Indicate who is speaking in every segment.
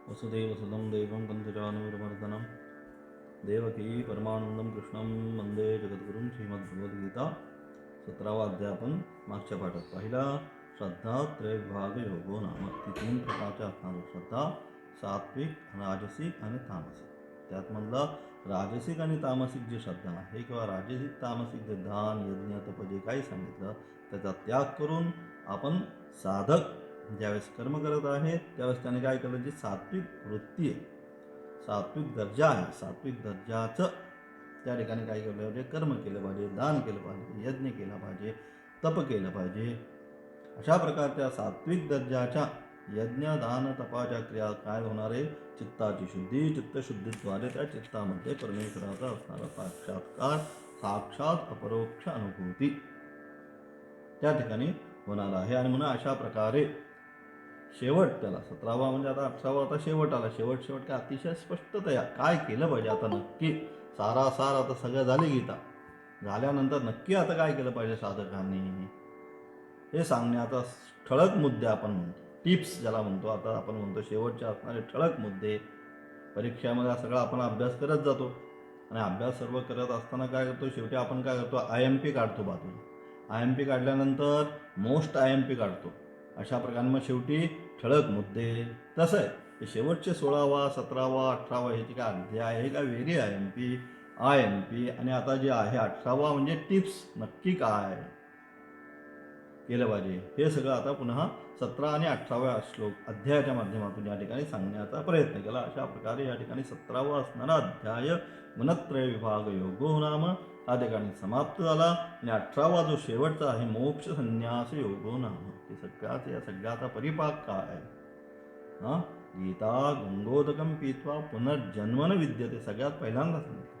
Speaker 1: वसुदेवसुतं देवं कंसचानूरमर्दनं देवकी परमानंदं कृष्णं वंदे जगद्गुरुं. श्रीमद्भगवद्गीता 17वा अध्याय. आपण मागच्या पाठात पाहिला. श्रद्धा त्रय विभाग योगो नाम. ती 3 प्रकारच्या असणार. श्रद्धा सात्विक, राजसिक आणि तामसिक. त्यात म्हणला राजसिक आणि तामसिक जी श्रद्धा आहे किंवा राजसिक तामसिक जे दान यज्ञ तप जे काही सांगितलं त्याचा त्याग करून आपण साधक ज्यावेळेस कर्म करत आहेत त्यावेळेस त्याने काय केलं, जी सात्विक वृत्ती आहे, सात्विक दर्जा आहे, सात्विक दर्जाचं त्या ठिकाणी काय केलं पाहिजे, कर्म केलं पाहिजे, दान केलं पाहिजे, यज्ञ केला पाहिजे, तप केलं पाहिजे. अशा प्रकारच्या सात्विक दर्जाच्या यज्ञ दान तपाच्या क्रिया काय होणार आहे, चित्ताची शुद्धी, चित्तशुद्धीद्वारे त्या चित्तामध्ये परमेश्वराचा असणारा साक्षात्कार, साक्षात अपरोक्ष अनुभूती त्या ठिकाणी होणार आहे. आणि म्हणून अशा प्रकारे शेवट त्याला 17वा म्हणजे आता 18वा आता शेवट आला. शेवट काय अतिशय स्पष्टतया काय केलं पाहिजे आता नक्की सारासार आता सगळं झाली गीता झाल्यानंतर नक्की आता काय केलं पाहिजे साधकांनी हे सांगण्याचा ठळक मुद्दे आपण म्हणतो, टिप्स ज्याला म्हणतो आता आपण म्हणतो, शेवटचे असणारे ठळक मुद्दे. परीक्षेमध्ये सगळा आपण अभ्यास करत जातो आणि अभ्यास सर्व करत असताना काय करतो, शेवटी आपण काय करतो, IMP काढतो बाजूला. IMP काढल्यानंतर मोस्ट IMP काढतो. अशा प्रकारे मग शेवटी ठळक मुद्दे. तसं आहे हे शेवटचे 16वा 17वा 18वा हे काय अध्याय आहे का वेरी IMP आणि आता जे आहे 18वा म्हणजे टिप्स, नक्की काय केलं पाहिजे हे सगळं आता पुन्हा 17 आणि 18व्या श्लोक अध्यायाच्या माध्यमातून या ठिकाणी सांगण्याचा प्रयत्न केला. अशा प्रकारे या ठिकाणी 17वा असणारा अध्याय गुणत्रय विभाग योगो नाम हा ठिकाणी समाप्त झाला. आणि 18वा जो शेवटचा आहे मोक्ष संन्यास योगो नाम, हे या सगळ्याचा परिपाक काय आहे. गीता गंगोदकम पीत्वा पुनर्जन्मन विद्यते. सगळ्यात पहिल्यांदा सांगितलं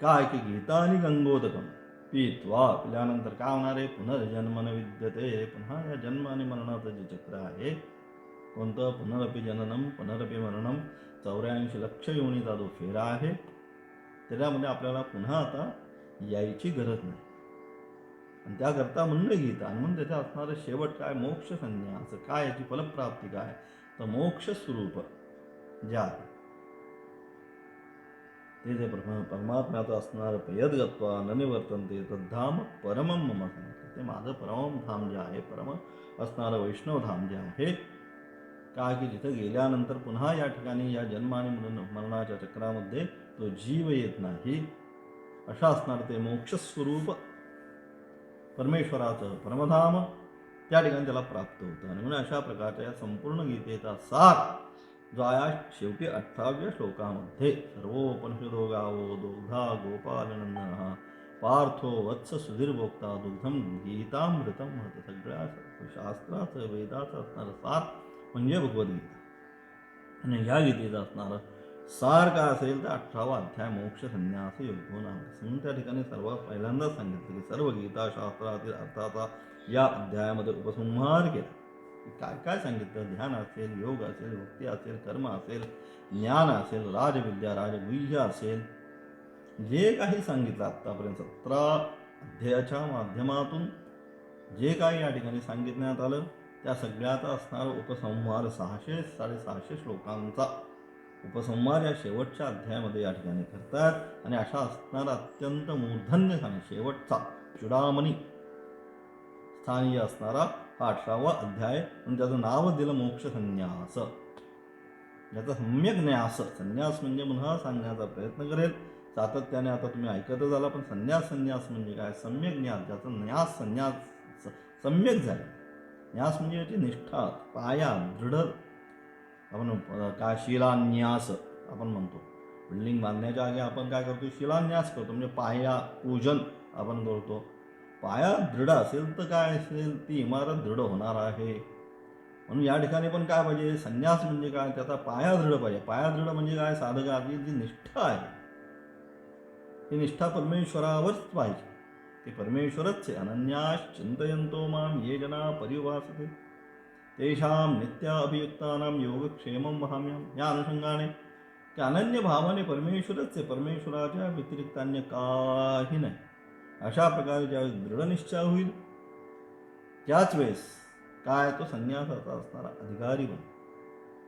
Speaker 1: काय की गीता आणि गंगोदकम पीत्वा पिल्यानंतर काय होणार आहे, पुनर्जन्मन विद्यते. पुन्हा या जन्म आणि मरणाचं जे चक्र आहे कोणतं, पुनरपि जननम पुनरपि मरणम, 84 लक्ष योनीचा जो फेरा आहे त्याच्यामध्ये आपल्याला पुन्हा आता यायची गरज नाही. आणि त्याकरता म्हणलं गीता. आणि म्हणून त्याच्या असणारं शेवट काय, मोक्ष संन्यास काय, याची फलप्राप्ती काय, तर मोक्ष स्वरूप जे आहे ते जे परमात्म्याचं असणारं पयद्गत्वा न निवर्तन्ते तद्धाम परमम मम सांगितलं. ते माझं परम धाम जे आहे, परम असणारं वैष्णवधाम जे आहे काय की जिथं गेल्यानंतर पुन्हा या ठिकाणी या जन्म आणि मरणाच्या चक्रामध्ये तो जीव येत नाही. अशा असणार ते मोक्षस्वरूप परमेश्वराचं परमधाम त्या ठिकाणी त्याला प्राप्त होतं. आणि म्हणून अशा प्रकारच्या या संपूर्ण गीतेचा सार जो आहे शेवटी 18व्या श्लोकामध्ये सर्वोपनिषदो गावो दुग्धा गोपालनंदन पार्थो वत्स सुधीरभोक्ता दुग्धम गीतामृतम महत. सगळ्या शास्त्राचं वेदाचं असणारं सार म्हणजे भगवद्गीता. आणि या गीतेचं असणारं सार काय असेल तर 18वा अध्याय मोक्ष संन्यास योगो नाम. म्हणून त्या ठिकाणी सर्वात पहिल्यांदा सांगितलं की सर्व गीता शास्त्रातील अर्थाचा या अध्यायामध्ये उपसंहार केला. काय काय सांगितलं, ध्यान असेल, योग असेल, भक्ती असेल, कर्म असेल, ज्ञान असेल, राजविद्या राजगुह्य असेल, जे काही सांगितलं आत्तापर्यंत 17 अध्यायाच्या माध्यमातून जे काही या ठिकाणी सांगितण्यात आलं त्या सगळ्याचा असणारा उपसंहार 600-650 श्लोकांचा उपसंहार या शेवटच्या अध्यायामध्ये या ठिकाणी करतात. आणि अशा असणारा अत्यंत मूर्धन्य स्थानी शेवटचा चुडामणी स्थानीय असणारा हा 18वा अध्याय. आणि त्याचं नाव दिलं मोक्ष संन्यास. याचा सम्यक न्यास, संन्यास म्हणजे पुन्हा सांगण्याचा प्रयत्न करेल सातत्याने. आता तुम्ही ऐकतच आला, पण संन्यास म्हणजे काय, सम्यक न्यास, ज्याचं न्यास संन्यास सम्यक झाले. न्यास म्हणजे याची निष्ठा, पाया दृढ. आपण काय शिलान्यास आपण म्हणतो, बिल्डिंग बांधण्याच्या आधी आपण काय करतो, शिलान्यास करतो, म्हणजे पाया पूजन आपण करतो. पाया दृढ असेल तर काय असेल, ती इमारत दृढ होणार आहे. म्हणून या ठिकाणी पण काय पाहिजे, संन्यास म्हणजे काय, त्याचा पाया दृढ पाहिजे. पाया दृढ म्हणजे काय, साधकाची जी निष्ठा आहे ती निष्ठा परमेश्वरावरच पाहिजे. ते परमेश्वरच आहे. अनन्यास चिंतयन्तो माम ये जना परिवासते तेषां नित्य अभियुक्तानां योगक्षेमं वहाम्यहम्. या अनुषंगाने की अनन्य भावाने परमेश्वरच आहे, परमेश्वराच्या व्यतिरिक्त अन्य काही नाही. अशा प्रकारे ज्यावेळेस दृढनिश्चय होईल त्याच वेळेस काय, तो संन्यासाचा असणारा अधिकारी बन.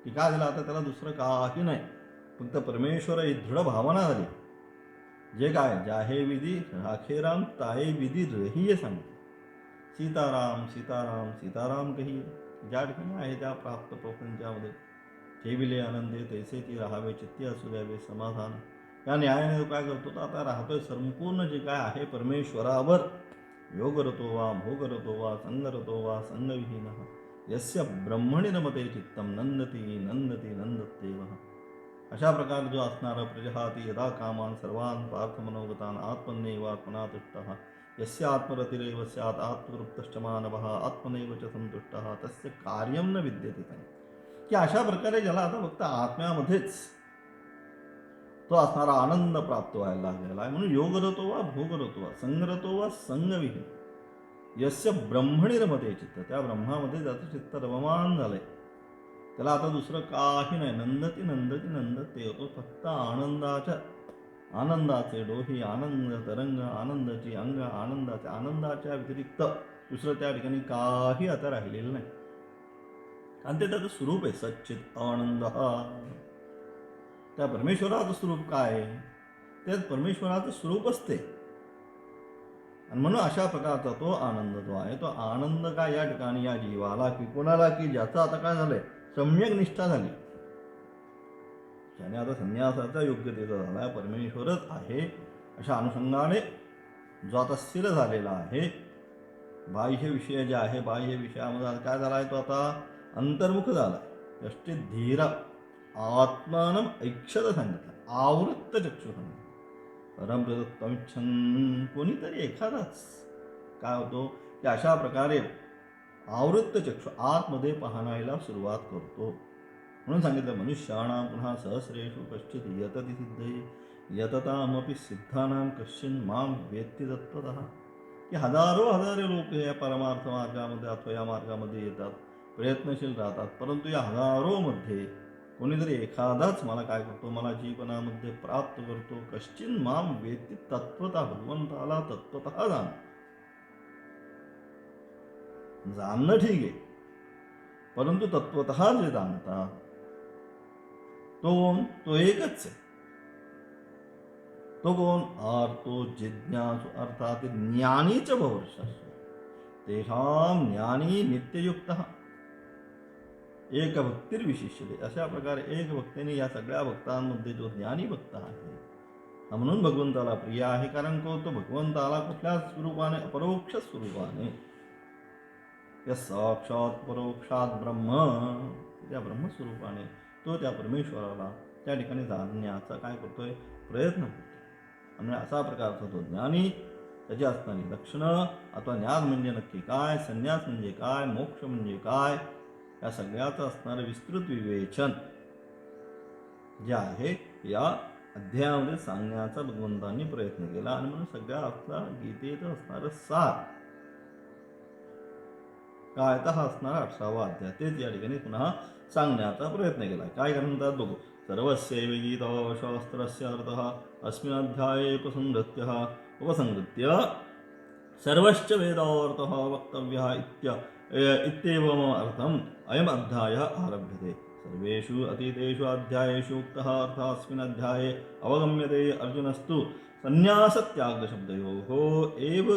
Speaker 1: की काय झालं आता त्याला दुसरं काही नाही, फक्त परमेश्वर ही दृढ भावना झाली. जे काय जाहे विधी राखेराम ताहे विधी रहिये सांगते. सीताराम सीताराम सीताराम कही. ज्या ठिकाणी आहे त्या प्राप्त प्रपंचामध्ये ठेविले आनंदे तैसे ती राहावे चित्ती असू द्यावे समाधान. या न्यायाने तो काय करतो, तर आता राहतोय संपूर्ण जे काय आहे परमेश्वरावर. योग रतो वा भोग रतो वा संग रतो वा संगविहीन यस्य ब्रह्मणि रमते चित्तम नंदती नंदती नंदत्येव. अशा प्रकारे जो असणारा प्रजहाती यदा कामान सर्वान् पार्थ मनोगतान आत्मन्यैवात्मना तुष्टः यस्य आत्मरतिरेव स्यात् आत्मतृप्तश्च मानवः आत्मनैव च संतुष्टः तस्य कार्यं न विद्यते. की अशा प्रकारे ज्याला आता फक्त आत्म्यामध्येच तो असणारा आनंद प्राप्त व्हायला लागलेला आहे. म्हणून योग रतो वा भोग रतो वा संग रतो वा संगविहीन यस्य ब्रह्मणि रमते चित्त. त्या ब्रह्मामध्ये ज्याचं चित्त रममान झालंय त्याला आता दुसरं काही नाही. नंदती नंदती नंदते. तो फक्त आनंदाचे डोही, आनंद तरंग, आनंदाची अंग, आनंदाच्या व्यतिरिक्त दुसरं त्या ठिकाणी काही आता राहिलेलं नाही. आणि ते त्याचं स्वरूप आहे सच्चित आनंद. त्या परमेश्वराचं स्वरूप काय? ते परमेश्वराचं स्वरूपच ते. आणि म्हणून अशा प्रकारचा तो आनंद जो आहे, तो आनंद काय या ठिकाणी या जीवाला की कोणाला, की ज्याचं आता काय झालंय सम्यक निष्ठा झाली, ज्याने आता संन्यासाचा योग्यतेचा झाला, परमेश्वरच आहे अशा अनुषंगाने जो आता स्थिर झालेला आहे. बाह्य विषय जे आहे, बाह्य विषयामध्ये काय झाला आहे, तो आता अंतर्मुख झाला. यष्टी धीर आत्मानम ऐक्षत सांगितलं, आवृत्त चक्षु सांगितलं. परमप्रदत्तमिच्छन कोणीतरी एखादाच काय होतो की अशा प्रकारे आवृत्त चक्षु आतमध्ये पाहण्याला सुरुवात करतो. म्हणून सांगितलं मनुष्याणां पुन्हा सहस्रेषु कश्चित यतति सिद्धये यततामपि सिद्धानां कश्चिन माम वेत्ति तत्त्वतः. की हजारो लोक या परमार्थ मार्गामध्ये अथवा या मार्गामध्ये येतात, प्रयत्नशील राहतात, परंतु या हजारोमध्ये कोणीतरी एखादाच मला काय करतो, मला जीवनामध्ये प्राप्त करतो. कश्चिन माम वेत्ति तत्त्वतः. भगवंताला तत्त्वतः जाणणं ठीक आहे, परंतु तत्त्वतः जे जाणतात तो एकच आहे. तो कोण? तो जिज्ञासु अर्थात ज्ञानीच भवर्षस्व तेषां ज्ञानी नित्ययुक्तः एक भक्तिर्विशिष्यते. अशा प्रकारे एक भक्तीने या सगळ्या भक्तांमध्ये जो ज्ञानी भक्त आहे हा म्हणून भगवंताला प्रिय आहे. कारण तो भगवंताला कुठल्या स्वरूपाने? अपरोक्ष स्वरूपाने, या साक्षात परोक्षात ब्रह्म, त्या ब्रह्मस्वरूपाने तो त्या परमेश्वराला त्या ठिकाणी जाणण्याचा काय करतोय? प्रयत्न करतो. आणि असा प्रकारचा तो ज्ञानी, त्याची असणारी लक्षणं, अथवा ज्ञान म्हणजे नक्की काय, संन्यास म्हणजे काय, मोक्ष म्हणजे काय, या सगळ्याचं असणारं विस्तृत विवेचन जे आहे या अध्यायामध्ये सांगण्याचा भगवंतांनी प्रयत्न केला. आणि म्हणून सगळ्या आपला गीतेचं असणारं सार काय तर हा असणारा 18वा अध्याय तेच या ठिकाणी पुन्हा सांगण्याचा प्रयत्न केला. काय म्हणतात बघू. सर्वस्यैव गीताशास्त्रस्य अर्थः अस्मिन् अध्याये उपसंहृत्य सर्वश्च वेदार्थः वक्तव्यः इत्येवम् अर्थम् अयम् अध्यायः आरभ्यते. सर्वेषु अतीतेषु अध्यायेषु उक्तः अर्थः अस्मिन् अध्याये अवगम्यते. अर्जुनस्तु संन्यासत्यागशब्दयोः एव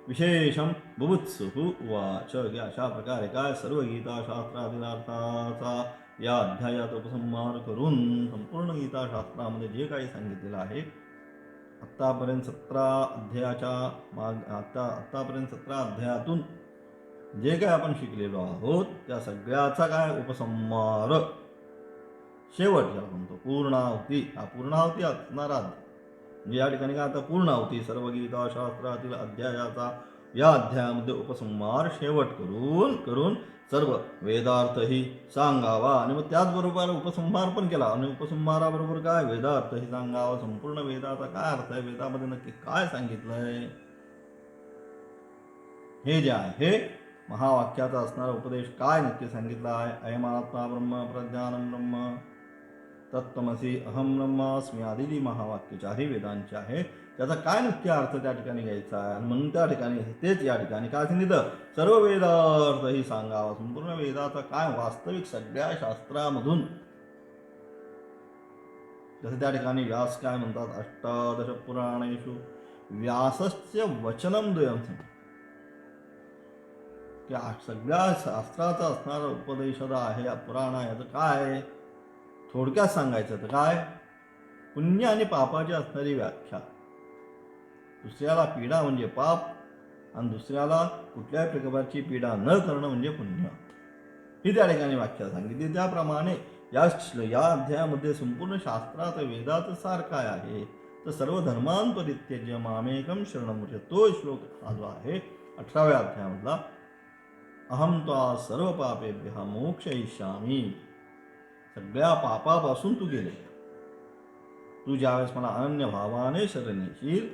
Speaker 1: विशेषं बुभुत्सुः उवाच. अशा प्रकारे काय सर्व गीताशास्त्रादिनार्थाचा या अध्यायात उपसंहार करून संपूर्ण गीताशास्त्रामध्ये जे काही सांगितलेलं आहे आत्तापर्यंत 17 अध्यायातून जे काय आपण शिकलेलो आहोत त्या सगळ्याचा काय उपसंहार, शेवट ज्याला म्हणतो पूर्णाहुती. हा पूर्णाहुती असणारा म्हणजे या ठिकाणी काय आता पूर्णाहुती सर्व गीताशास्त्रातील अध्यायाचा या अध्यायामध्ये उपसंहार शेवट करून सर्व वेदार्थही सांगावा. आणि मग त्याचबरोबर उपसंहार पण केला. आणि उपसंहाराबरोबर काय वेदार्थही सांगावा. संपूर्ण वेदाचा काय अर्थ आहे, वेदामध्ये नक्की काय सांगितलंय, हे जे आहे महावाक्याचा असणारा उपदेश काय नक्की सांगितला आहे. अयमात्मा ब्रह्म प्रज्ञानम ब्रह्म तत्त्वमसी अहम ब्रह्मास्मी आदी जी महावाक्य चारही वेदांचे आहे, त्याचा काय नक्की अर्थ त्या ठिकाणी घ्यायचा आहे. आणि म्हणून त्या ठिकाणी तेच या ठिकाणी काय सांगितलं, सर्व वेदार्थ ही सांगावा. संपूर्ण वेदाचा काय वास्तविक सगळ्या शास्त्रामधून, जसं त्या ठिकाणी व्यास काय म्हणतात, अष्टादश पुराणेषु व्यासस्य वचनम द्वयम, की सगळ्या शास्त्राचा असणारा उपदेशद आहे या पुराण, याचं काय थोडक्यात सांगायचं तर काय, पुण्य आणि पापाची असणारी व्याख्या. दुसऱ्याला पीडा म्हणजे पाप आणि दुसऱ्याला कुठल्याही प्रकारची पीडा न करणं म्हणजे पुण्य, ही त्या ठिकाणी व्याख्या सांगितली. त्याप्रमाणे या अध्यायामध्ये संपूर्ण शास्त्रात वेदाचं सार काय आहे, तर सर्व धर्मान् परित्यज्य मामेकं शरणं व्रज, तो श्लोक हा जो आहे 18व्या अध्यायामधला, अहम त्वा सर्व पापेभ्यः मोक्षयिष्यामि, सगळ्या पापापासून तू गेले, तू ज्यावेळेस मला अनन्य भावाने शरण येशील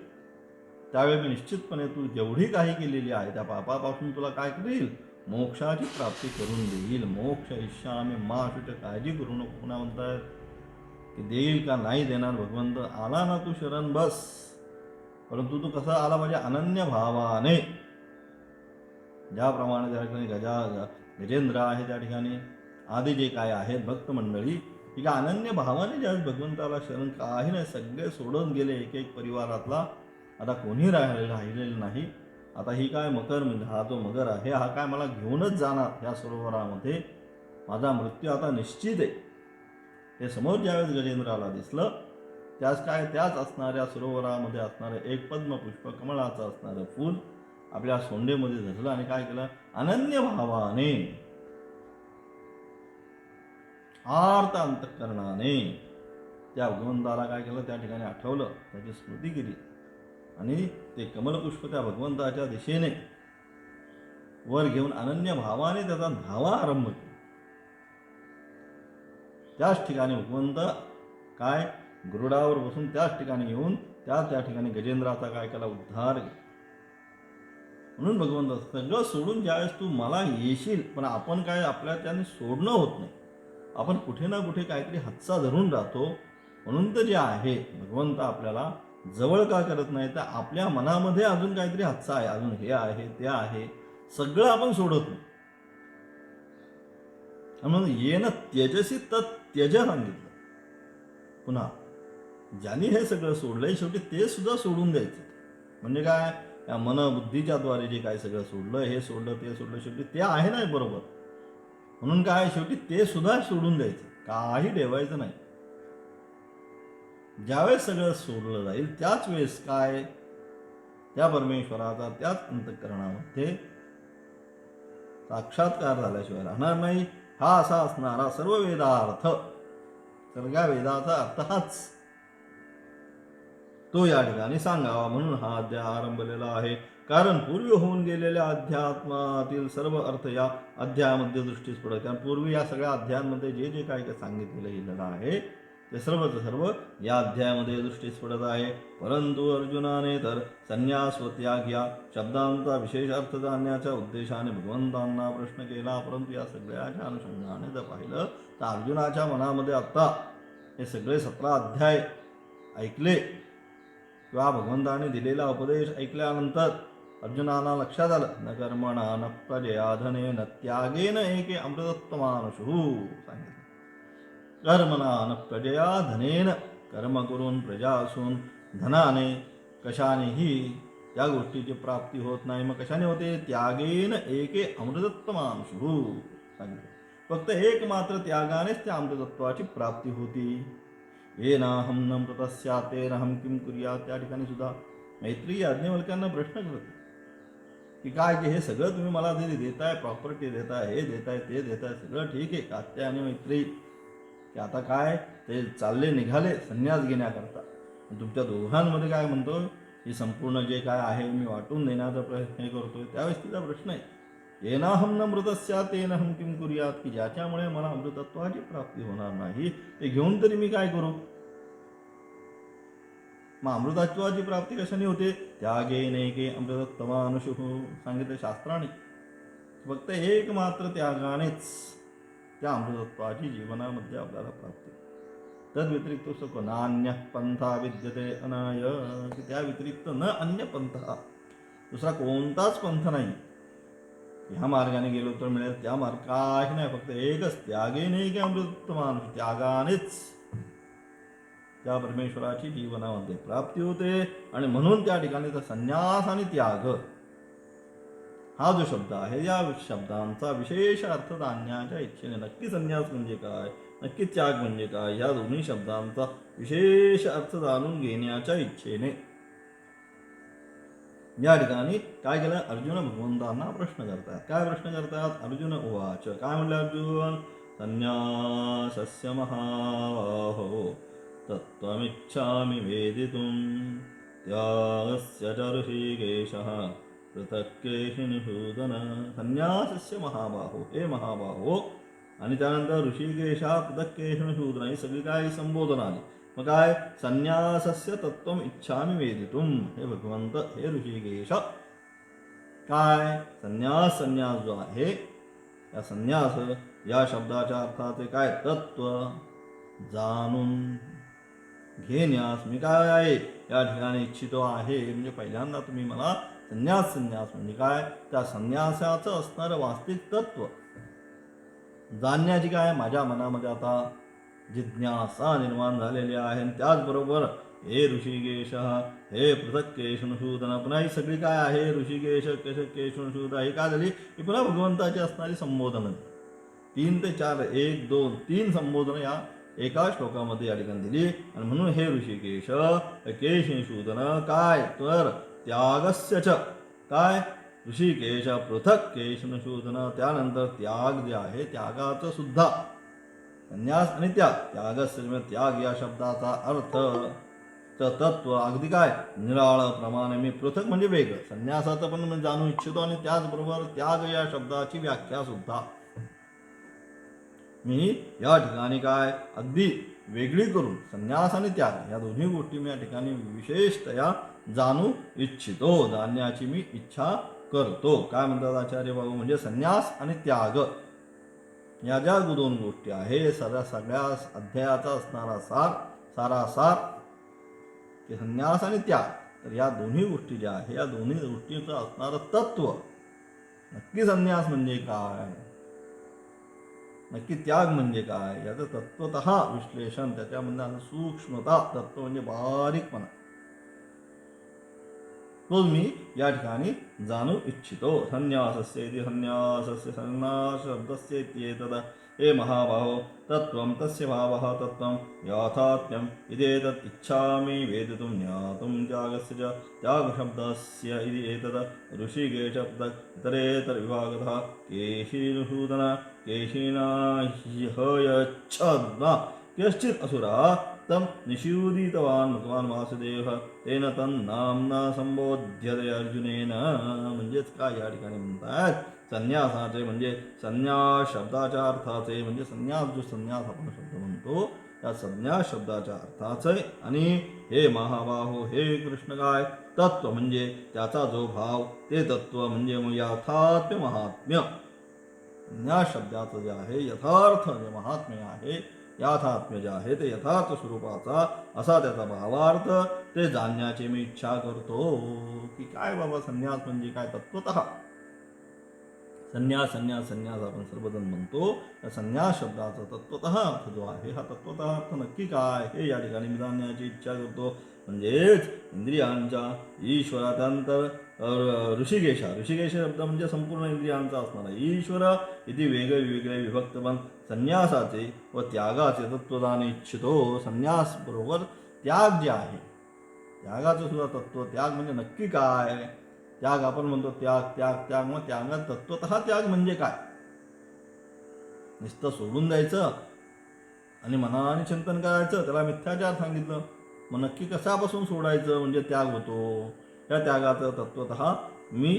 Speaker 1: त्यावेळी मी निश्चितपणे तू जेवढी काही केलेली आहे त्या पापापासून तुला काय करील, मोक्षाची प्राप्ती करून देईल. मोक्ष इष्यामी, मा अशी काळजी करू नको. पुन्हा म्हणतात की देईल का नाही देणार भगवंत, आला ना तू शरण बस, परंतु तू कसा आला म्हणजे अनन्य भावाने. ज्याप्रमाणे त्या ठिकाणी गजेंद्र आहे, त्या ठिकाणी आदी जे काय आहेत भक्त मंडळी, ही का अनन्य भावाने ज्यावेळेस भगवंताला शरण, काही नाही सगळे सोडून गेले एक एक परिवारातला, आता कोणी राहिलेलं नाही. आता ही काय मकर, हा जो मगर आहे हा काय मला घेऊनच जाणार ह्या सरोवरामध्ये, माझा मृत्यू आता निश्चित आहे. हे समोर ज्यावेळेस गजेंद्राला दिसलं त्याच काय, त्याच असणाऱ्या सरोवरामध्ये असणारं एक पद्मपुष्प कमळाचं असणारं फूल आपल्या सोंडेमध्ये धरलं आणि काय केलं, अनन्य भावाने आर्त अंतःकरणाने त्या भगवंताला काय केलं, त्या ठिकाणी आठवलं, त्याची स्मृती केली आणि ते कमलपुष्प त्या भगवंताच्या दिशेने वर घेऊन अनन्य भावाने त्याचा धावा आरंभ केला. त्याच ठिकाणी भगवंत काय गरुडावर बसून त्याच ठिकाणी येऊन त्या ठिकाणी गजेंद्राचा काय केला, उद्धार केला. म्हणून भगवंत सगळं सोडून ज्यावेळेस तू मला येशील, पण आपण काय आपल्या त्याने सोडणं होत नाही, आपण कुठे ना कुठे काहीतरी हातचा धरून राहतो. म्हणून तर जे आहे भगवंत आपल्याला जवळ का करत नाही, तर आपल्या मनामध्ये अजून काहीतरी हातचा आहे, अजून हे आहे ते आहे, सगळं आपण सोडत नाही. म्हणून येणं त्यजसी तत् त्यज सांगितलं. पुन्हा ज्यांनी हे सगळं सोडलंय शेवटी ते सुद्धा सोडून द्यायचं. म्हणजे काय, या मनबुद्धीच्या द्वारे जे काय सगळं सोडलं, हे सोडलं ते सोडलं, शेवटी ते आहे नाही बरोबर. म्हणून काय शेवटी ते सुद्धा सोडून द्यायचं, काही ठेवायचं नाही. ज्यावेळेस सगळं सोडलं जाईल त्याच वेळेस काय, त्या परमेश्वराचा त्याच अंतःकरणामध्ये साक्षात्कार झाल्याशिवाय राहणार नाही. हा असा असणारा सर्व वेदार्थ, सगळ्या वेदाचा अर्थ हाच, तो या ठिकाणी सांगावा म्हणून हा अध्याय आरंभलेला आहे. कारण पूर्वी होऊन गेलेल्या अध्यात्मातील सर्व अर्थ या अध्यायामध्ये दृष्टीस पडत. कारण पूर्वी या सगळ्या अध्यायांमध्ये जे जे काय सांगितलेलं गेलेलं आहे ते सर्वच सर्व या अध्यायामध्ये दृष्टीस पडत आहे. परंतु अर्जुनाने तर संन्यास व त्याग या शब्दांचा विशेष अर्थ जाणण्याच्या उद्देशाने भगवंतांना प्रश्न केला. परंतु या सगळ्याच्या अनुषंगाने जर पाहिलं तर अर्जुनाच्या मनामध्ये आता हे सगळे 17 अध्याय ऐकले किंवा भगवंताने दिलेला उपदेश ऐकल्यानंतर अर्जुनाला लक्षात आलं, न कर्मणा न प्रजया धने न त्यागेन एके अमृतत्वमानुषु सांगितलं. कर्मणा न प्रजया धनेन, कर्म करून प्रजा असून धनाने कशानेही या गोष्टीची प्राप्ती होत नाही. मग कशाने होते, त्यागेन एके अमृतत्वमानुषु सांगितलं. फक्त एक मात्र त्यागानेच त्या अमृतत्वाची प्राप्ती होती. येनाहम न मृतस्यातेन हम किम कुर्यात, त्या ठिकाणी सुद्धा मैत्री याज्ञवल्क्यांना प्रश्न करते की काय की हे सगळं तुम्ही मला देताय, प्रॉपर्टी देताय, हे देताय ते देताय, सगळं ठीक आहे. कात्या आणि मैत्री की आता काय ते चालले निघाले संन्यास घेण्याकरता. तुमच्या दोघांमध्ये काय म्हणतो, ही संपूर्ण जे काय आहे मी वाटून देण्याचा प्रयत्न करतोय. त्यावेळेस तिचा प्रश्न आहे, येनाहम न मृतस्यातेन हम किम कुर्यात, की ज्याच्यामुळे मला अमृतत्वाची प्राप्ती होणार नाही ते घेऊन तरी मी काय करू. मग अमृतत्वाची प्राप्ती कशाने होते, त्यागेनेके अमृतत्वमानुषु सांगितलं शास्त्राने. फक्त एक मात्र त्यागानेच त्या अमृतत्वाची जीवनामध्ये आपल्याला प्राप्ती. तद व्यतिरिक्त सुख नान्य पंथा विद्यते अनाय, की त्या व्यतिरिक्त न अन्य पंथा, दुसरा कोणताच पंथ नाही. ह्या मार्गाने गेलो तर मिळेल, त्या मार्ग काही नाही, फक्त एकच त्यागे नाही की अमृत माणूस, त्यागानेच त्या परमेश्वराची जीवनामध्ये प्राप्ती होते. आणि म्हणून त्या ठिकाणी तर संन्यास आणि त्याग हा जो शब्द आहे, या शब्दांचा विशेष अर्थ जाणण्याच्या इच्छेने, नक्की संन्यास म्हणजे काय, नक्की त्याग म्हणजे काय, या दोन्ही शब्दांचा विशेष अर्थ जाणून घेण्याच्या इच्छेने या ठिकाणी काय केलं, अर्जुन भगवंतांना प्रश्न करतात. काय प्रश्न करतात, अर्जुन उवाच, काय म्हणलं अर्जुन, संन्यासस्य महाबाहो तत्त्वमिच्छामि वेदितुं त्यागस्य च ऋषिकेशः पृथक् केशिनिषूदन. संन्यासस्य महाबाहो, हे महाबाहो, आणि त्यानंतर ऋषिकेशा पृथक् केशिनिषूदन, ही सगळी काय संबोधन आली. मग काय, संन्यासस्य तत्त्वम इच्छामि वेदितुम, हे भगवंत, हे ऋषिकेश, काय संन्यास, संन्यास जो आहे, या संन्यास या शब्दाच्या अर्थाचे काय, तत्व जाणून घेण्यास मी काय आहे या ठिकाणी इच्छितो आहे. म्हणजे पहिल्यांदा तुम्ही मला संन्यास, संन्यास म्हणजे काय, त्या संन्यासाचं असणारं वास्तविक तत्व जाणण्याची काय माझ्या मनामध्ये आता जिज्ञासा निर्माण झालेली आहे. आणि त्याचबरोबर हे ऋषिकेश, हे पृथक् केशनशूदन, पुन्हा ही सगळी काय आहे, ऋषिकेश केशनशूद, ही काय झाली, ही पुन्हा भगवंताची असणारी संबोधन 3 ते 4, 1, 2, 3 संबोधन या एका श्लोकामध्ये या ठिकाणी दिली. आणि म्हणून हे ऋषिकेश केशनिषूदन, काय तर त्यागस्य च, काय ऋषिकेश पृथक् केशनिषूदन, त्यानंतर त्याग जे आहे त्यागाचं सुद्धा, संन्यास आणि त्याग, त्यागस्य त्याग या शब्दाचा अर्थ तत्व अगदी काय निराळ प्रमाणे मी पृथक म्हणजे वेगळं, संन्यासाचं पण मी जाणू इच्छितो, आणि त्याचबरोबर त्याग या शब्दाची व्याख्या सुद्धा मी या ठिकाणी काय अगदी वेगळी करून, संन्यास आणि त्याग या दोन्ही गोष्टी मी या ठिकाणी विशेषतया जाणू इच्छितो, जाणण्याची मी इच्छा करतो. काय म्हणतात आचार्य बाबू, म्हणजे संन्यास आणि त्याग या ज्या 2 गोष्टी आहे, सगळ्या अध्यायाचा असणारा सारासार की संन्यास आणि त्याग, तर या दोन्ही गोष्टी ज्या आहे, या दोन्ही गोष्टींचं असणारं तत्व, नक्की संन्यास म्हणजे काय, नक्की त्याग म्हणजे काय, याचं तत्वतः विश्लेषण, त्याच्यामध्ये सूक्ष्मता, तत्व म्हणजे बारीकपणा, तो मी या ठिकाणी जाणू इच्छितो. संन्यासस्य इति संन्यासस्य संन्यास शब्दस्य इत्येतद् हे महाबाहो तत्त्वं तस्य भावः तत्त्वं याथात्म्यम् इत्येतत् इच्छामि वेदितुं ज्ञातुं त्यागस्य च त्यागशब्दस्य इति एतद् ऋषिकेश पृथक् इतरेतरविभागतः केशिनिषूदन केशिना ह्ययच्छद्वा कश्चित् असुरः तम निषूदितवान् भगवान वासुदेव तेन तन्नाम्ना संबोध्यते अर्जुनेन. म्हणजेच काय या ठिकाणी म्हणतात, संन्यासाचे म्हणजे संन्यास शब्दाच्या अर्थाचे, म्हणजे संन्यास जो संन्यास आपण शब्द म्हणतो त्या संन्यास शब्दाच्या अर्थाचे, आणि हे महाबाहो हे कृष्ण काय तत्व म्हणजे त्याचा जो भाव, ते तत्व म्हणजे यथार्थ महात्म्य, संन्यास शब्दाचं जे आहे यथार्थ जे महात्म्य आहे, याथात्म्य जे आहे ते यथार्थ स्वरूपाचा असा त्याचा भावार्थ, ते जाणण्याची मी इच्छा करतो. की काय बाबा संन्यास म्हणजे काय, तत्वतः संन्यास संन्यास संन्यास आपण सर्वजण म्हणतो, त्या संन्यास शब्दाचा तत्वतः अर्थ जो आहे, हा तत्वतः अर्थ नक्की काय हे या ठिकाणी मी जाणण्याची इच्छा करतो. म्हणजेच इंद्रियांच्या ईश्वरानंतर ऋषिकेश शब्द म्हणजे संपूर्ण इंद्रियांचा असणारा ईश्वर इथे वेगळे विभक्त पण संन्यासाचे व त्यागाचे तत्व जाणे इच्छितो. संन्यास बरोबर त्याग जे आहे, त्यागाचं सुद्धा तत्व, त्याग म्हणजे नक्की काय, त्याग आपण म्हणतो त्याग त्याग त्याग, मग त्यागात तत्वतः त्याग म्हणजे काय, नुसतं सोडून द्यायचं आणि मनाने चिंतन करायचं, त्याला मिथ्याचार सांगितलं. मग नक्की कशापासून सोडायचं म्हणजे त्याग होतो, त्या त्यागाचं तत्वतः मी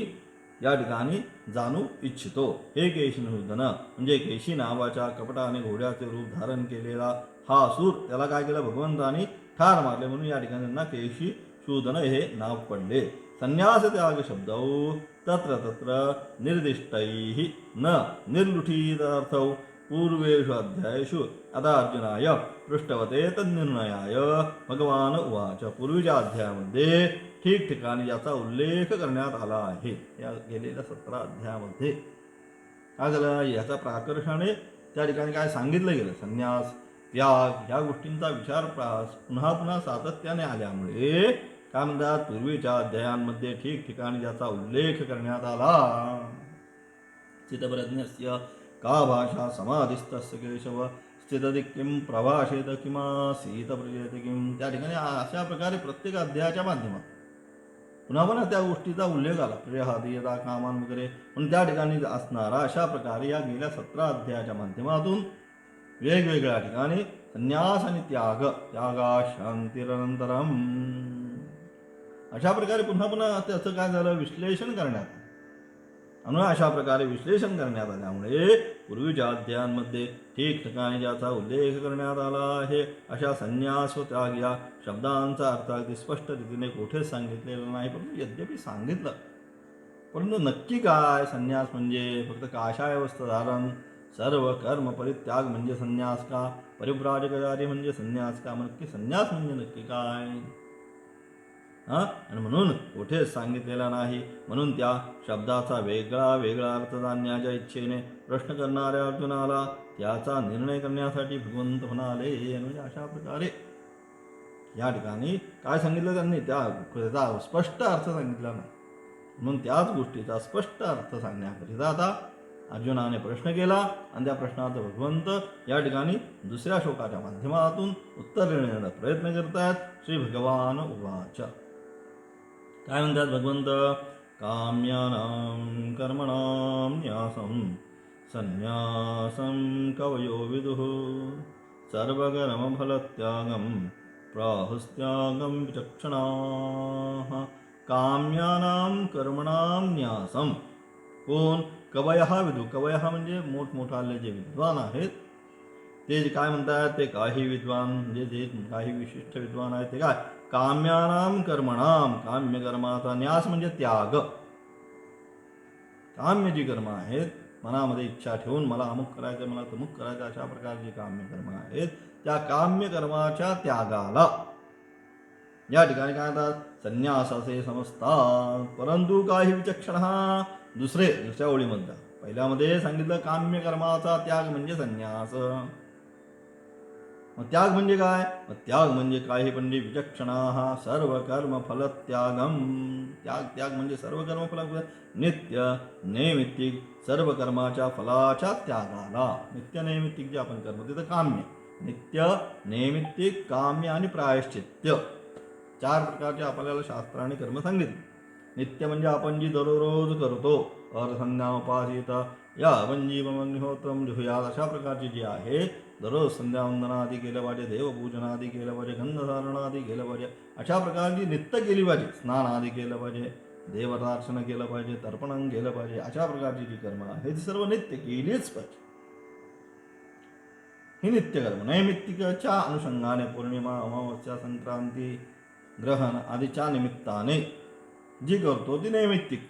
Speaker 1: या ठिकाणी जाणू इच्छितो. हे केशिनिषूदन म्हणजे केशी नावाच्या कपटाने घोड्याचे रूप धारण केलेला हा असुर, त्याला काय केलं भगवंतानी ठार मारले, म्हणून या ठिकाणी त्यांना केशिशूदन हे नाव पडले. संन्यास त्याग शब्दौ तत्र तत्र निर्दिष्टैः न निर्लुठितार्थौ पूर्वेषु अध्यायेषु आता अर्जुनाय पृष्ठवते तन्निर्णयाय भगवान उवाच. पूर्वीच्या अध्यायामध्ये ठिकठिकाणी याचा उल्लेख करण्यात आला आहे. या गेलेल्या 17 अध्यायामध्ये काय झालं, याचा प्राकर्षाने त्या ठिकाणी काय सांगितलं गेलं. संन्यास, त्याग ह्या गोष्टींचा विचार पुन्हा पुन्हा सातत्याने आल्यामुळे काय म्हणतात, पूर्वीच्या अध्यायांमध्ये ठिकठिकाणी ज्याचा उल्लेख करण्यात आला. चित्तप्रज्ञस्य का भाषा समाधिस्तस्य केशव स्थितति किं प्रभाषेत किमासीत प्रजेत किं. त्या ठिकाणी अशा प्रकारे प्रत्येक अध्यायाच्या माध्यमात पुन्हा पुन्हा त्या गोष्टीचा उल्लेख आला. प्रियहादी यदा कामान वगैरे. पण त्या ठिकाणी असणारा अशा प्रकारे या गेल्या 17 अध्यायाच्या माध्यमातून वेगवेगळ्या ठिकाणी संन्यास आणि त्याग, त्यागा शांतीरनंतरम अशा प्रकारे पुन्हा पुन्हा त्याचं काय झालं, विश्लेषण करण्यात आलं. आणि अशा प्रकारे विश्लेषण करण्यात आल्यामुळे पूर्वीच्या अध्यायांमध्ये ठिकठिकाणी ज्याचा उल्लेख करण्यात आला आहे अशा संन्यास व त्याग या शब्दांचा अर्थ अगदी स्पष्ट रीतीने कुठेच सांगितलेला नाही. परंतु यद्यपि सांगितलं, परंतु नक्की काय, संन्यास म्हणजे फक्त काषाय वस्त्र धारण, सर्व कर्म परित्याग म्हणजे संन्यास का, परिव्राजककारी म्हणजे संन्यास का, नक्की संन्यास म्हणजे नक्की काय आणि म्हणून कुठेच सांगितलेला नाही. म्हणून त्या शब्दाचा वेगळा वेगळा अर्थ जाणण्याच्या इच्छेने प्रश्न करणाऱ्या अर्जुनाला त्याचा निर्णय करण्यासाठी भगवंत म्हणाले. म्हणजे अशा प्रकारे या ठिकाणी काय सांगितलं त्यांनी, त्याचा स्पष्ट अर्थ सांगितला नाही. म्हणून त्याच गोष्टीचा स्पष्ट अर्थ सांगण्याकरिता आता अर्जुनाने प्रश्न केला आणि त्या प्रश्नाचा भगवंत या ठिकाणी दुसऱ्या श्लोकाच्या माध्यमातून उत्तर देण्याचा प्रयत्न करतात. श्री भगवान उवाच. काय म्हणतात भगवंत, काम्यानां कर्मणां न्यासं संन्यासं कवयो विदुः सर्वकर्मफलत्यागं प्राहुस्त्यागं विचक्षणाः. काम्यानां कर्मणां न्यासं. कोण, कवयः विदु. कवयः म्हणजे मोठमोठाले जे विद्वान आहेत ते काय म्हणतात, ते काही विद्वान म्हणजे जे काही विशिष्ट विद्वान आहेत ते काय, काम्यानाम कर्मणाम, काम्य कर्माचा न्यास म्हणजे त्याग. काम्य जी कर्म आहेत, मनामध्ये इच्छा ठेवून मला अमुक करायचं, मला तमुक करायचं, अशा प्रकारची काम्य कर्म आहेत, त्या काम्य कर्माच्या त्यागाला या ठिकाणी काय म्हणतात, संन्यास असे समजतात. परंतु काही विचक्षण दुसऱ्या ओळीमध्ये पहिल्यामध्ये सांगितलं काम्य कर्माचा त्याग म्हणजे संन्यास. मग त्याग म्हणजे काय, त्याग म्हणजे काही म्हणजे विचक्षणा सर्व कर्म फल त्यागम. त्याग म्हणजे सर्व कर्म फल, नित्य नैमित्तिक सर्व कर्माच्या फलाच्या त्यागाला. नित्य नैमित्तिक जे आपण कर्म तिथं काम्य, नित्य नैमित्तिक काम्य आणि प्रायश्चित्य 4 प्रकारचे आपल्याला शास्त्राने कर्म सांगितले. नित्य म्हणजे आपण जी दररोज करतो, अर्धसंध्याउपासिता या वंजीवमग्निहोत्रम जुहुयात, अशा प्रकारची जी आहे, दररोज संध्यावंदनादी केलं पाहिजे, देवपूजनादी केलं पाहिजे, गंधधारणादी केलं पाहिजे, अशा प्रकारची नित्य केली पाहिजे. स्नानादी केलं पाहिजे, देवतार्चन केलं पाहिजे, तर्पण केलं पाहिजे, अशा प्रकारची जी कर्म आहे ती सर्व नित्य केलीच पाहिजे. ही नित्यकर्म. नैमित्तिकच्या अनुषंगाने पौर्णिमा, अमावस्या, संक्रांती, ग्रहण आदीच्या निमित्ताने जी करतो ती नैमित्तिक.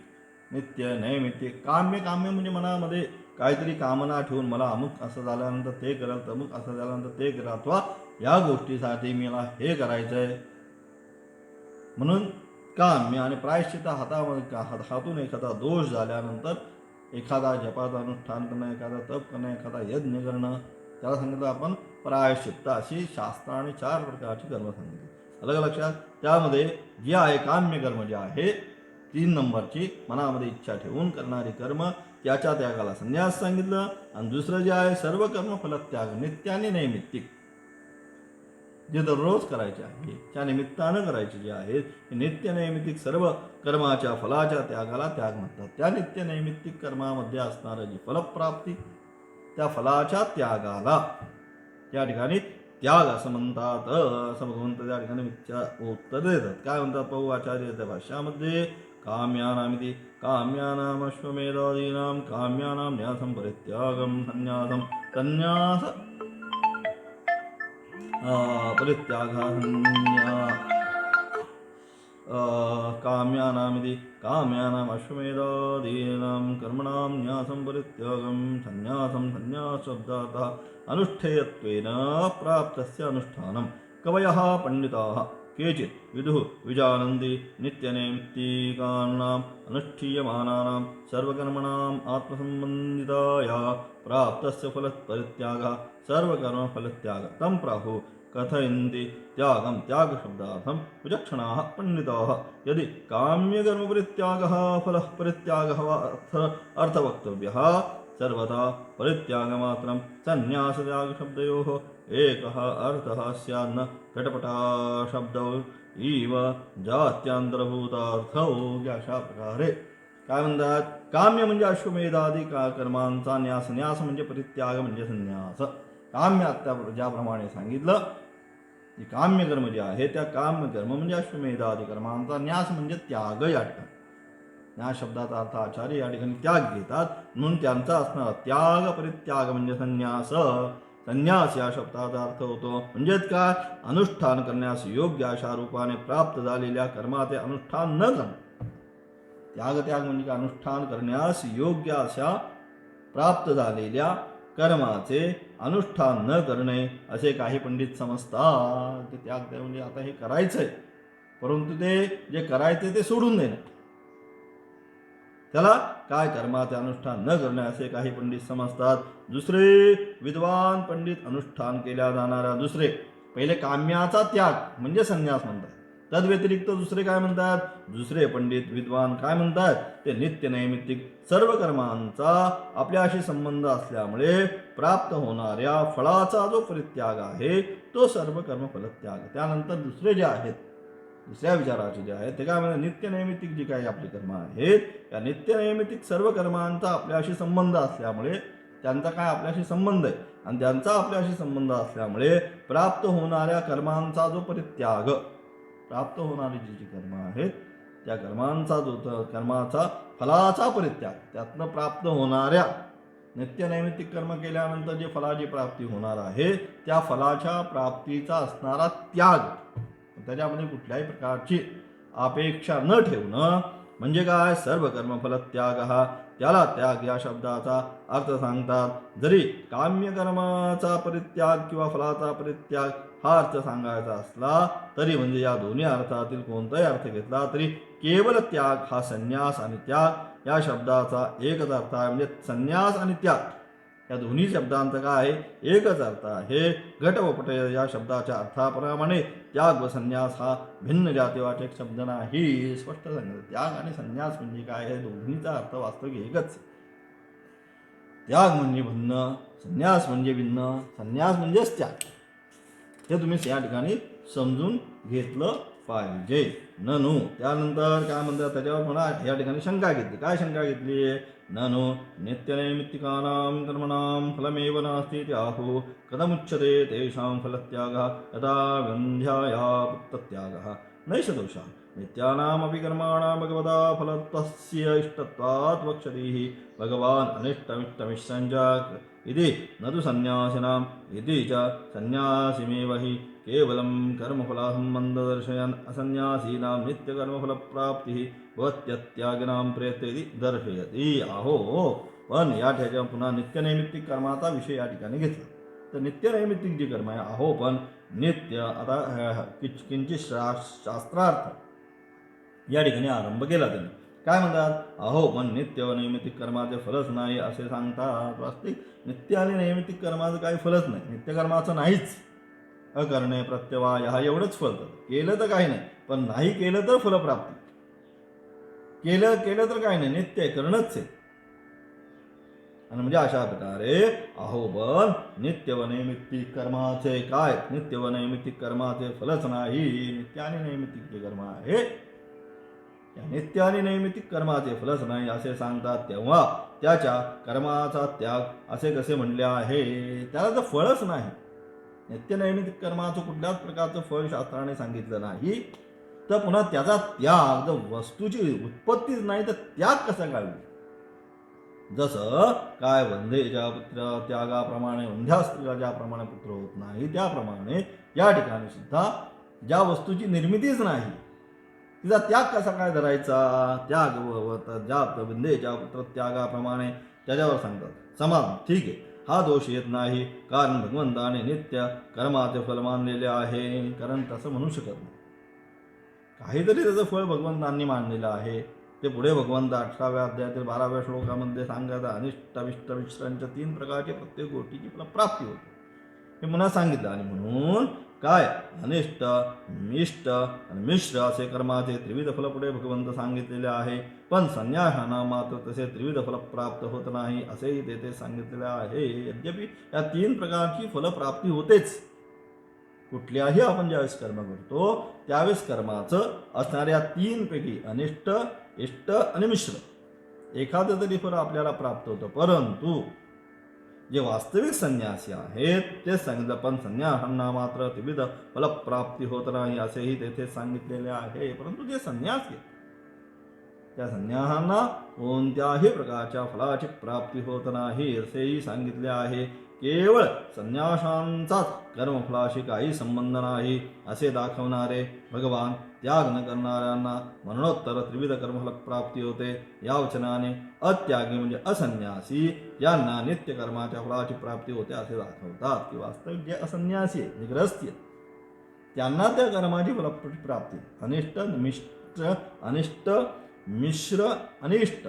Speaker 1: नित्य नैमित्तिक. काम्य म्हणजे मनामध्ये काहीतरी कामना ठेवून मला अमुक असं झाल्यानंतर ते करेल, तमुक असं झाल्यानंतर ते करा, अथवा या गोष्टीसाठी मला हे करायचं आहे म्हणून काम्य. आणि प्रायश्चित्त हातून एखादा दोष झाल्यानंतर एखादा जपाचं अनुष्ठान करणं, एखादा तप करणं, एखादा यज्ञ करणं, त्याला सांगितलं आपण प्रायश्चित्त. अशी शास्त्राने 4 प्रकारची कर्म सांगितली. अलग लक्षात. त्यामध्ये जी आहे काम्य कर्म जे आहे 3 नंबरची, मनामध्ये इच्छा ठेवून करणारी कर्म, त्याच्या त्यागाला संन्यास सांगितलं. आणि दुसरं जे आहे सर्व कर्म फलत्याग, नित्य आणि नैमित्तिक जे दररोज करायचे आहे, त्या निमित्तानं करायचे जे आहेत, नित्य नैमित्तिक सर्व कर्माच्या फलाच्या त्यागाला त्याग म्हणतात. त्या नित्य नैमित्तिक कर्मामध्ये असणारं जी फलप्राप्ती, त्या फलाच्या त्यागाला त्या ठिकाणी त्याग असं म्हणतात. असं भगवंत त्या ठिकाणी उत्तर देतात. काय म्हणतात पाहू आचार्याच्या भाष्यामध्ये. काम्यानामिति काम्यानाम अश्वमेधादीनां काम्यानां न्यासं परित्यागं संन्यासं संन्यास परित्यागः काम्यानामिति काम्यानाम् अश्वमेधादीनां कर्मणां न्यासं परित्यागं संन्यासं संन्यासशब्दार्थः अनुष्ठेयत्वेन प्राप्तस्य अनुष्ठानं कवयः पण्डिताः केचित् विदुः विजानन्ति नित्यनैमित्तिकानाम् अनुष्ठीयमानानां सर्वकर्मणाम् आत्मसम्बन्धिताया प्राप्तस्य फलपरित्यागः सर्वकर्मफलत्यागः तं प्राहुः कथयन्ति त्यागं त्यागशब्दार्थं विचक्षणाः पंडिताः यदि काम्यकर्मपरित्यागः फलः परित्यागः वा अर्थवक्तव्यः सर्वथा परित्यागमात्रं संन्यासत्यागशब्दयोः एकः अर्थः स्यान्न घटपटाशब्दौ इव जात्यांतरभूतार्थौ अशा प्रकारे काय म्हणतात काम्य म्हणजे अश्वमेधादी कर्मांचा न्यास न्यास म्हणजे परित्याग म्हणजे संन्यास काम्य आता ज्याप्रमाणे सांगितलं की काम्यकर्म जे आहे त्या काम्यकर्म म्हणजे अश्वमेधादी कर्मांचा न्यास म्हणजे त्याग या ठिकाणी न्यास शब्दाचा अर्थ आचार्य या ठिकाणी त्याग घेतात म्हणून त्यांचा असणारा त्याग परित्याग म्हणजे संन्यास संन्यास या शब्दाचा अर्थ होतो म्हणजेच काय अनुष्ठान करण्यास योग्य अशा रूपाने प्राप्त झालेल्या कर्माचे अनुष्ठान न करणे त्याग म्हणजे अनुष्ठान करण्यास योग्य अशा प्राप्त झालेल्या कर्माचे अनुष्ठान न करणे असे काही पंडित समजतात ते त्याग म्हणजे आता हे करायचंय परंतु ते जे करायचे ते सोडून देणे त्याला काय कर्माचे अनुष्ठान न करणे असे काही पंडित समजतात दुसरे विद्वान पंडित अनुष्ठान केल्या जाणाऱ्या दुसरे पहिले काम्याचा त्याग म्हणजे संन्यास म्हणतात तद व्यतिरिक्त दुसरे काय म्हणतात दुसरे पंडित विद्वान काय म्हणतात ते नित्य नैमित्तिक सर्व कर्मांचा आपल्याशी संबंध असल्यामुळे प्राप्त होणाऱ्या फळाचा जो परित्याग आहे तो सर्व कर्म फलत्याग त्यानंतर दुसरे जे आहेत दुसऱ्या विचाराचे जे आहेत ते काय म्हणतात नित्य नैमित्तिक जी काही आपली कर्म आहेत या नित्य नैमित्तिक सर्व कर्मांचा आपल्याशी संबंध असल्यामुळे त्यांचा काय आपल्याशी संबंध आहे आणि त्यांचा आपल्याशी संबंध असल्यामुळे प्राप्त होणाऱ्या कर्मांचा जो परित्याग प्राप्त होणारी जी कर्म आहेत त्या कर्मांचा जो कर्माचा फलाचा परित्याग त्यातनं प्राप्त होणाऱ्या नित्य नैमित्तिक कर्म केल्यानंतर जे फलाची प्राप्ती होणार आहे त्या फलाच्या प्राप्तीचा असणारा त्याग त्याच्यामध्ये कुठल्याही प्रकारची अपेक्षा न ठेवणं म्हणजे काय सर्व कर्मफल त्याग हा त्याला त्याग या शब्दाचा अर्थ सांगतात जरी काम्यकर्माचा परित्याग किंवा फलाचा परित्याग हा अर्थ सांगायचा असला तरी म्हणजे या दोन्ही अर्थातील कोणताही अर्थ घेतला तरी केवळ त्याग हा संन्यास आणि त्याग या शब्दाचा एकच अर्थ आहे म्हणजे संन्यास आणि त्याग या दोन्ही शब्दांचा काय आहे एकच अर्थ आहे घट व पट या शब्दाच्या अर्थाप्रमाणे त्याग व संन्यास हा भिन्न जातीवाचक शब्द नाही स्पष्ट सांगितलं त्याग आणि संन्यास म्हणजे काय आहे दोन्हीचा अर्थ वास्तविक एकच त्याग म्हणजे भिन्न संन्यास म्हणजे भिन्न संन्यास म्हणजेच त्याग हे तुम्ही या ठिकाणी समजून घेतलं पाहिजे ननु त्यानंतर काय म्हणतात त्याच्यावर म्हणा या ठिकाणी शंका घेतली काय शंका घेतली ननु नित्यनैमित्तिकानां कर्मणां फलमेव नास्ति आहो कथमुच्यते तेषां फलत्यागः यथा गन्ध्याया पुत्तत्यागः नैष दोषः नित्यानामपि कर्माणां भगवता फलत्वस्य इष्टत्वात् वक्षतिः भगवान् अनिष्टमिष्टमिष्टञ्च इति न तु सन्न्यासिनाम् इति च सन्न्यासिमेव हि केवलं कर्मफलसम्बन्धदर्शयन् असन्न्यासीनां नित्यकर्मफलप्राप्तिः भवत्यत्यागिनां प्रयत्न इति दर्शयति आहो पण या ठिकाणी पुन्हा नित्यनैमित्तिक कर्माचा विषय या ठिकाणी घेतला तर नित्यनैमित्तिक जी कर्म आहे आहो पण नित्य आता किंचित शास्त्रार्थ या ठिकाणी आरंभ केला त्यांनी काय म्हणतात अहो पण नित्य व नैमित्तिक कर्माचे फलच नाही असे सांगतात वास्तविक नित्य आणि नैमित्तिक कर्माचं काही फलच नाही नित्यकर्माचं नाहीच अकरणे प्रत्यवाय हा एवढंच फल केलं तर काही नाही पण नाही केलं तर फलप्राप्ती केलं तर काही नाही नित्य करणंच आहे आणि म्हणजे अशा प्रकारे अहो पण नित्य व नैमित्तिक कर्माचे काय नित्य व नैमित्तिक कर्माचे फलच नाही नित्य आणि नैमित्तिक जे कर्म आहे या नित्य आणि नैमित्तिक कर्माचे फलच नाही असे सांगतात तेव्हा त्याच्या कर्माचा त्याग असे कसे म्हणले आहे त्याला तर फळच नाही नित्य नैमित्तिक कर्माचं कुठल्याच प्रकारचं फळ शास्त्राने सांगितलं नाही तर पुन्हा त्याचा त्याग जर वस्तूची उत्पत्तीच नाही तर त्याग कसा घालवे जसं काय वंधेच्या पुत्र त्यागाप्रमाणे वंध्या स्त्रीला ज्याप्रमाणे पुत्र होत नाही त्याप्रमाणे या ठिकाणी सुद्धा ज्या वस्तूची निर्मितीच नाही तिचा त्याग कसा काय धरायचा? त्याग जात विंदेच्या पुत्र त्यागाप्रमाणे त्याच्यावर सांगतात समाधान. ठीक आहे, हा दोष येत नाही, कारण भगवंताने नित्य कर्माचे फल मानलेले आहे. कारण तसं म्हणू शकत नाही, काहीतरी त्याचं फळ भगवंतांनी मानलेलं आहे. ते पुढे भगवंत 18व्या अध्यायातील 12व्या श्लोकामध्ये सांगतात, अनिष्ट अविष्ट मिश्रांच्या 3 प्रकारची प्रत्येक गोष्टीची प्राप्ती होते, हे पुन्हा सांगितलं. आणि म्हणून काय, अनिष्ट, मिष्ट आणि मिश्र असे कर्माचे त्रिविध फल पुढे भगवंत सांगितलेले आहे. पण संन्यासांना मात्र तसे त्रिविध फल प्राप्त होत नाही असेही तेथे सांगितलेले आहे. यद्यपि या 3 प्रकारची फलप्राप्ती होतेच. कुठल्याही आपण ज्यावेळेस कर्म करतो त्यावेळेस कर्माचं असणाऱ्या 3 पैकी अनिष्ट, इष्ट आणि मिश्र एखादं तरी फळ आपल्याला प्राप्त होतं. परंतु जे वास्तविक संन्यासी आहेत ते सांगितलं, पण संन्यासांना मात्र त्रिविध फलप्राप्ती होत नाही असेही तेथे सांगितलेले आहे. परंतु जे संन्यासी त्या संन्यासांना कोणत्याही प्रकारच्या फलाची प्राप्ती होत नाही असेही सांगितले आहे. केवळ संन्यासांचाच कर्मफलाशी काही संबंध नाही असे दाखवणारे भगवान त्याग न करणाऱ्यांना मरणोत्तर त्रिविध कर्मफल प्राप्ती होते या वचनाने अत्यागी म्हणजे असन्यासी यांना नित्य कर्माच्या फलाची प्राप्ती होते असे दाखवतात. की वास्तविक जे असन्यासी आहे, जे गृहस्थी आहे, त्यांना त्या कर्माची फलप्राप्ती अनिष्ट, अनिष्ट, मिश्र आणि इष्ट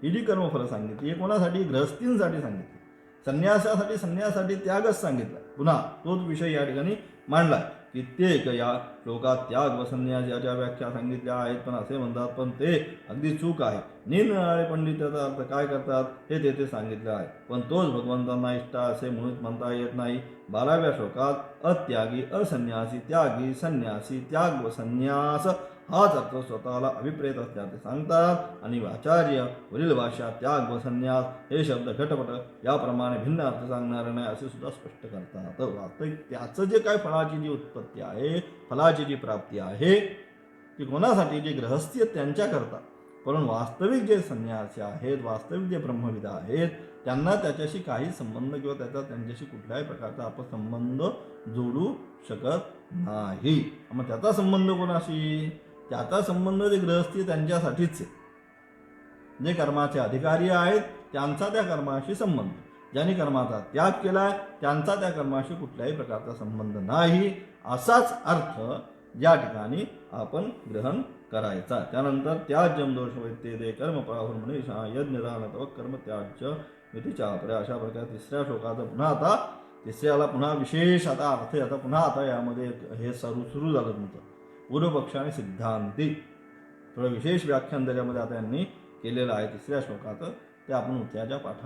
Speaker 1: ही जी कर्मफलं सांगितली हे कोणासाठी? गृहस्थींसाठी सांगितली. संन्यासासाठी त्यागच सांगितला. पुन्हा तोच विषय या ठिकाणी मांडला. कित्येक या श्लोकात त्याग व संन्यास याच्या व्याख्या सांगितल्या आहेत, पण असे म्हणतात, पण ते अगदी चूक आहे. निरनिराळे पंडित त्याचा अर्थ काय करतात हे तेथे सांगितले आहे, पण तोच भगवंतांना इष्ट असे म्हणून म्हणता येत नाही. 12व्या श्लोकात अत्यागी, असन्यासी, त्यागी, संन्यासी, त्याग व संन्यास हाच अर्थ स्वतःला अभिप्रेत असल्याचे सांगतात. आणि आचार्य वरील भाषा त्याग व संन्यास हे शब्द घटपट याप्रमाणे भिन्न अर्थ सांगणारे नाही असे सुद्धा स्पष्ट करतात. वास्तविक त्याचं जे काय फळाची जी उत्पत्ती आहे, फलाची जी प्राप्ती आहे ती कोणासाठी? जे गृहस्थी आहेत त्यांच्याकरता. पण वास्तविक जे संन्यासी आहेत, वास्तविक जे ब्रह्मविद आहेत, त्यांना त्याच्याशी काही संबंध किंवा त्यांच्याशी कुठल्याही प्रकारचा आपण संबंध जोडू शकत नाही. मग त्याचा संबंध कोणाशी? त्याचा संबंध जे गृहस्थी त्यांच्यासाठीच आहे. जे कर्माचे अधिकारी आहेत त्यांचा त्या कर्माशी संबंध. ज्यांनी कर्माचा त्याग केला त्यांचा त्या कर्माशी कुठल्याही प्रकारचा संबंध नाही असाच अर्थ या ठिकाणी आपण ग्रहण करायचा. त्यानंतर त्याज्यम दोष वैते कर्म प्राहुर मनीषा यज्ञदान तव कर्म त्याज्य विधिचापरे अशा प्रकारे 3ऱ्या श्लोकाचं पुन्हा आता 3ऱ्याला पुन्हा विशेष आता अर्थ आता पुन्हा आता यामध्ये हे सुरू झालं तुमचं पूर्वपक्ष आणि सिद्धांती थोडं विशेष व्याख्यान त्याच्यामध्ये आता यांनी केलेलं आहे 3ऱ्या श्लोकाचं. ते आपण त्याच्या पाठा